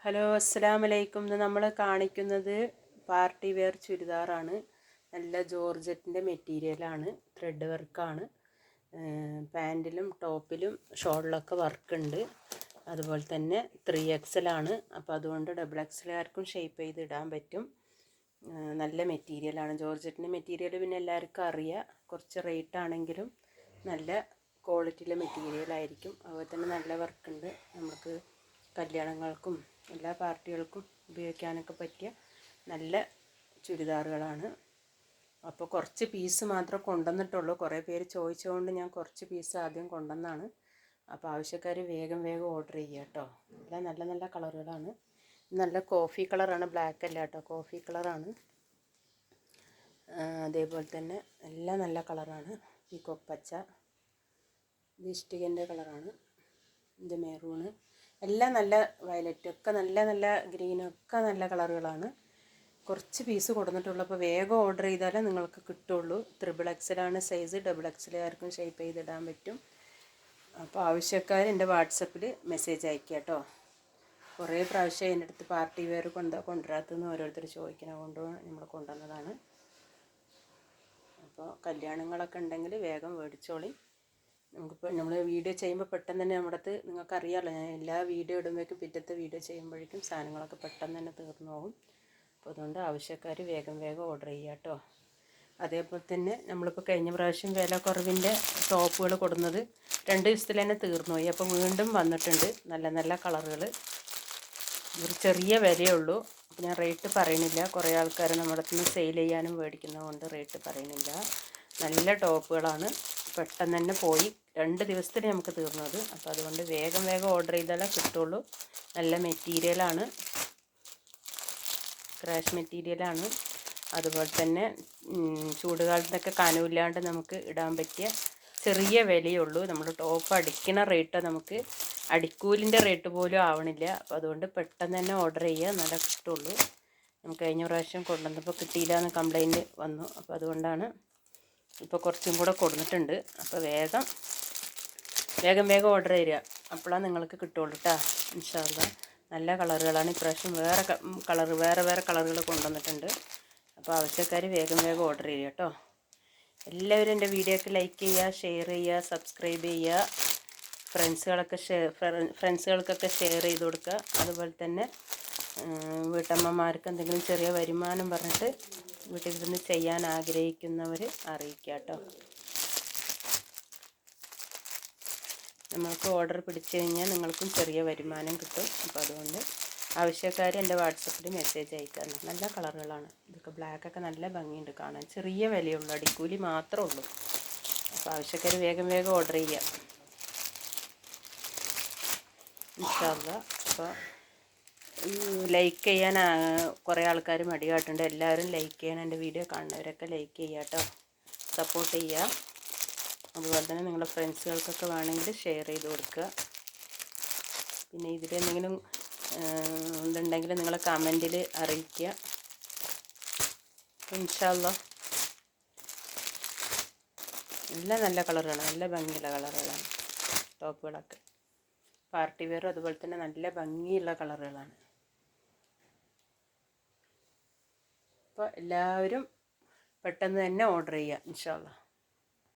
Hello അസ്സലാമു അലൈക്കും. ഇന്ന് നമ്മൾ കാണിക്കുന്നത് പാർട്ടി വെയർ ചുരിദാറാണ്. നല്ല ജോർജറ്റിൻ്റെ മെറ്റീരിയലാണ്, ത്രെഡ് വർക്കാണ്. പാൻറ്റിലും ടോപ്പിലും ഷോളിലൊക്കെ വർക്കുണ്ട്. അതുപോലെ തന്നെ 3XL ആണ്. അപ്പോൾ അതുകൊണ്ട് XXLകാർക്കും ഷേപ്പ് ചെയ്ത് ഇടാൻ പറ്റും. നല്ല മെറ്റീരിയലാണ് ജോർജറ്റിൻ്റെ മെറ്റീരിയൽ. പിന്നെ എല്ലാവർക്കും അറിയാം, കുറച്ച് റേറ്റ് ആണെങ്കിലും നല്ല ക്വാളിറ്റിയിലെ മെറ്റീരിയലായിരിക്കും. അതുപോലെ തന്നെ നല്ല വർക്കുണ്ട്. നമുക്ക് കല്യാണങ്ങൾക്കും എല്ലാ പാർട്ടികൾക്കും ഉപയോഗിക്കാനൊക്കെ പറ്റിയ നല്ല ചുരിദാറുകളാണ്. അപ്പോൾ കുറച്ച് പീസ് മാത്രം കൊണ്ടുവന്നിട്ടുള്ളൂ. കുറേ പേര് ചോദിച്ചുകൊണ്ട് ഞാൻ കുറച്ച് പീസ് ആദ്യം കൊണ്ടുവന്നാണ്. അപ്പോൾ ആവശ്യക്കാർ വേഗം ഓർഡർ ചെയ്യുക കേട്ടോ. എല്ലാം നല്ല നല്ല കളറുകളാണ്. നല്ല കോഫി കളറാണ്, ബ്ലാക്ക് അല്ല കേട്ടോ, കോഫി കളറാണ്. അതേപോലെ തന്നെ എല്ലാം നല്ല കളറാണ്. ഈ കൊപ്പച്ച, ഇത് ഇഷ്ടികൻ്റെ കളറാണ്, ഇത് മെറൂണ്, എല്ലാം നല്ല വയലറ്റ്, ഒക്കെ നല്ല നല്ല ഗ്രീനൊക്കെ നല്ല കളറുകളാണ്. കുറച്ച് പീസ് കൊടുത്തിട്ടുള്ളൂ. അപ്പോൾ വേഗം ഓർഡർ ചെയ്താലേ നിങ്ങൾക്ക് കിട്ടുള്ളൂ. XXL ആണ് സൈസ്. XXLകാർക്കും ഷേപ്പ് ചെയ്തിടാൻ പറ്റും. അപ്പോൾ ആവശ്യക്കാർ എൻ്റെ വാട്സപ്പിൽ മെസ്സേജ് അയക്കുക കേട്ടോ. കുറേ പ്രാവശ്യം എൻ്റെ അടുത്ത് പാർട്ടി വെയർ കൊണ്ടുവരാത്തെന്ന് ഓരോരുത്തർ ചോദിക്കണം, നമ്മൾ കൊണ്ടുവന്നതാണ്. അപ്പോൾ കല്യാണങ്ങളൊക്കെ ഉണ്ടെങ്കിൽ വേഗം മേടിച്ചോളി. നമുക്കിപ്പോൾ നമ്മൾ വീഡിയോ ചെയ്യുമ്പോൾ പെട്ടെന്ന് തന്നെ നമ്മുടെ അടുത്ത് നിങ്ങൾക്കറിയാമല്ലോ, ഞാൻ എല്ലാ വീഡിയോ ഇടുമ്പോഴേക്കും പിറ്റത്തെ വീഡിയോ ചെയ്യുമ്പോഴേക്കും സാധനങ്ങളൊക്കെ പെട്ടെന്ന് തന്നെ തീർന്നു പോകും. അപ്പോൾ അതുകൊണ്ട് ആവശ്യക്കാർ വേഗം ഓർഡർ ചെയ്യുക കേട്ടോ. അതേപോലെ തന്നെ നമ്മളിപ്പോൾ കഴിഞ്ഞ പ്രാവശ്യം വില കുറവിൻ്റെ ടോപ്പുകൾ കൊടുക്കുന്നത് 2 ദിവസത്തിൽ തന്നെ തീർന്നു പോയി. അപ്പോൾ വീണ്ടും വന്നിട്ടുണ്ട് നല്ല നല്ല കളറുകൾ. ഒരു ചെറിയ വിലയുള്ളൂ. അപ്പോൾ ഞാൻ റേറ്റ് പറയണില്ല. കുറേ ആൾക്കാർ നമ്മുടെ അടുത്ത് നിന്ന് സെയിൽ ചെയ്യാനും മേടിക്കുന്നതുകൊണ്ട് റേറ്റ് പറയണില്ല. നല്ല ടോപ്പുകളാണ്. പെട്ടെന്ന് തന്നെ പോയി, 2 ദിവസത്തിന് നമുക്ക് തീർന്നത്. അപ്പോൾ അതുകൊണ്ട് വേഗം ഓർഡർ ചെയ്താലേ കിട്ടുള്ളൂ. നല്ല മെറ്റീരിയലാണ്, ക്രാഷ് മെറ്റീരിയലാണ്. അതുപോലെ തന്നെ ചൂടുകാലത്തൊക്കെ കനവില്ലാണ്ട് നമുക്ക് ഇടാൻ പറ്റിയ ചെറിയ വിലയുള്ളൂ. നമ്മൾ ടോപ്പ് അടിക്കുന്ന റേറ്റ് നമുക്ക് അടിക്കൂലിൻ്റെ റേറ്റ് പോലും ആവണില്ല. അപ്പോൾ അതുകൊണ്ട് പെട്ടെന്ന് തന്നെ ഓർഡർ ചെയ്യുക, നല്ല കിട്ടുള്ളൂ. നമുക്ക് കഴിഞ്ഞ പ്രാവശ്യം കൊണ്ടുവന്നപ്പോൾ കിട്ടിയില്ല എന്ന് കംപ്ലൈൻറ്റ് വന്നു. അപ്പോൾ അതുകൊണ്ടാണ് ഇപ്പോൾ കുറച്ചും കൂടെ കൊടുത്തിട്ടുണ്ട്. അപ്പോൾ വേഗം ഓർഡർ ചെയ്യുക, അപ്പോഴാണ് നിങ്ങൾക്ക് കിട്ടുള്ളൂ കേട്ടോ. ഇൻഷാ അല്ലാഹ് നല്ല കളറുകളാണ്. ഇപ്രാവശ്യം വേറെ കളറുകൾ കൊണ്ടുവന്നിട്ടുണ്ട്. അപ്പോൾ ആവശ്യക്കാർ വേഗം ഓർഡർ ചെയ്യുക കേട്ടോ. എല്ലാവരും എൻ്റെ വീഡിയോക്ക് ലൈക്ക് ചെയ്യുക, ഷെയർ ചെയ്യുക, സബ്സ്ക്രൈബ് ചെയ്യുക. ഫ്രണ്ട്സുകൾക്കൊക്കെ ഷെയർ ചെയ്ത് കൊടുക്കുക. അതുപോലെ തന്നെ വീട്ടമ്മമാർക്ക് എന്തെങ്കിലും ചെറിയ വരുമാനം പറഞ്ഞിട്ട് വീട്ടിൽ നിന്ന് ചെയ്യാൻ ആഗ്രഹിക്കുന്നവർ അറിയിക്കുക കേട്ടോ. നമ്മൾക്ക് ഓർഡർ പിടിച്ചു കഴിഞ്ഞാൽ നിങ്ങൾക്കും ചെറിയ വരുമാനം കിട്ടും. അപ്പോൾ അതുകൊണ്ട് ആവശ്യക്കാർ എൻ്റെ വാട്സപ്പിൽ മെസ്സേജ് അയക്കുക. നല്ല കളറുകളാണ്. ഇതൊക്കെ ബ്ലാക്കൊക്കെ നല്ല ഭംഗിയുണ്ട് കാണാൻ. ചെറിയ വിലയുള്ളൂ, അടിക്കൂലി മാത്രമേ ഉള്ളൂ. അപ്പോൾ ആവശ്യക്കാർ വേഗം ഓർഡർ ചെയ്യുക ഇൻഷാ അല്ലാഹ്. അപ്പോൾ ലൈക്ക് ചെയ്യാൻ കുറേ ആൾക്കാർ മടി കാട്ടുന്നുണ്ട്. എല്ലാവരും ലൈക്ക് ചെയ്യണം. എൻ്റെ വീഡിയോ കാണുന്നവരൊക്കെ ലൈക്ക് ചെയ്യുക കേട്ടോ, സപ്പോർട്ട് ചെയ്യുക. അതുപോലെ തന്നെ നിങ്ങളുടെ ഫ്രണ്ട്സുകൾക്കൊക്കെ വേണമെങ്കിൽ ഷെയർ ചെയ്ത് കൊടുക്കുക. പിന്നെ ഇതിലെന്തെങ്കിലും ഇതുണ്ടെങ്കിൽ നിങ്ങൾ കമൻറ്റിൽ അറിയിക്കുക. ഇൻഷാ അല്ലാഹ് എല്ലാം നല്ല കളറുകളാണ്, നല്ല ഭംഗിയുള്ള കളറുകളാണ് ടോപ്പുകളൊക്കെ. പാർട്ടി വെയറും അതുപോലെ തന്നെ നല്ല ഭംഗിയുള്ള കളറുകളാണ്. അപ്പോൾ എല്ലാവരും പെട്ടെന്ന് തന്നെ ഓർഡർ ചെയ്യുക ഇൻഷാ അല്ലാഹ്.